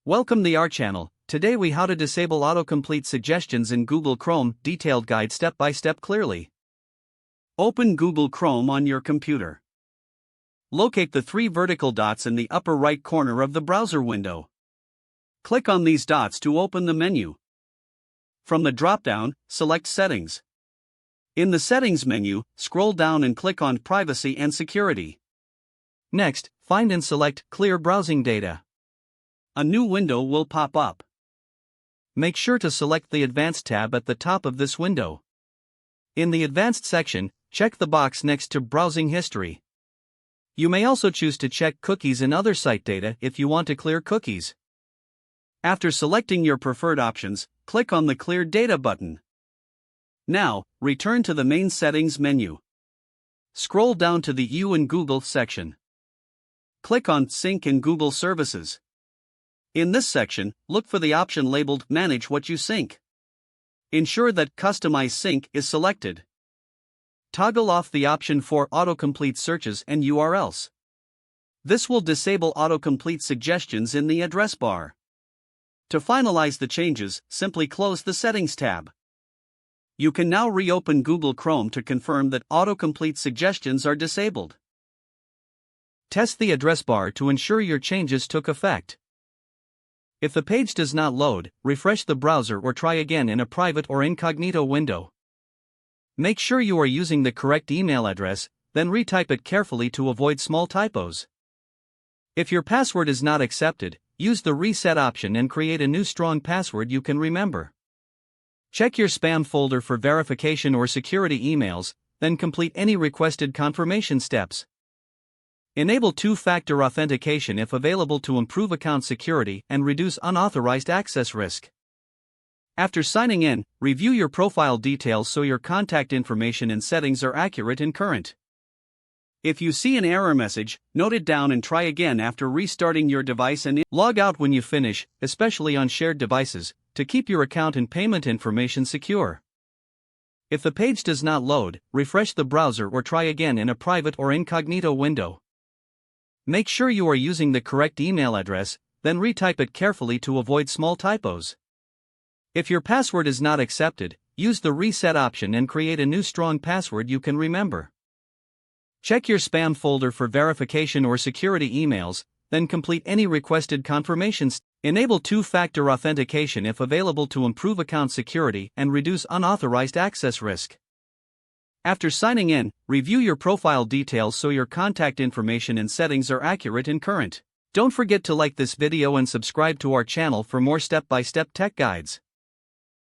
Welcome to our channel. Today we how to disable autocomplete suggestions in Google Chrome, detailed guide step by step clearly. Open Google Chrome on your computer. Locate the three vertical dots in the upper right corner of the browser window. Click on these dots to open the menu. From the drop-down, select Settings. In the Settings menu, scroll down and click on Privacy and Security. Next, find and select Clear Browsing Data. A new window will pop up. Make sure to select the Advanced tab at the top of this window. In the Advanced section, check the box next to Browsing History. You may also choose to check Cookies and other site data if you want to clear cookies. After selecting your preferred options, click on the Clear Data button. Now, return to the main Settings menu. Scroll down to the You and Google section. Click on Sync and Google Services. In this section, look for the option labeled Manage What You Sync. Ensure that Customize Sync is selected. Toggle off the option for autocomplete searches and URLs. This will disable autocomplete suggestions in the address bar. To finalize the changes, simply close the Settings tab. You can now reopen Google Chrome to confirm that autocomplete suggestions are disabled. Test the address bar to ensure your changes took effect. If the page does not load, refresh the browser or try again in a private or incognito window. Make sure you are using the correct email address, then retype it carefully to avoid small typos. If your password is not accepted, use the reset option and create a new strong password you can remember. Check your spam folder for verification or security emails, then complete any requested confirmation steps. Enable two-factor authentication if available to improve account security and reduce unauthorized access risk. After signing in, review your profile details so your contact information and settings are accurate and current. If you see an error message, note it down and try again after restarting your device and log out when you finish, especially on shared devices, to keep your account and payment information secure. If the page does not load, refresh the browser or try again in a private or incognito window. Make sure you are using the correct email address, then retype it carefully to avoid small typos. If your password is not accepted, use the reset option and create a new strong password you can remember. Check your spam folder for verification or security emails, then complete any requested confirmations. Enable two-factor authentication if available to improve account security and reduce unauthorized access risk. After signing in, review your profile details so your contact information and settings are accurate and current. Don't forget to like this video and subscribe to our channel for more step-by-step tech guides.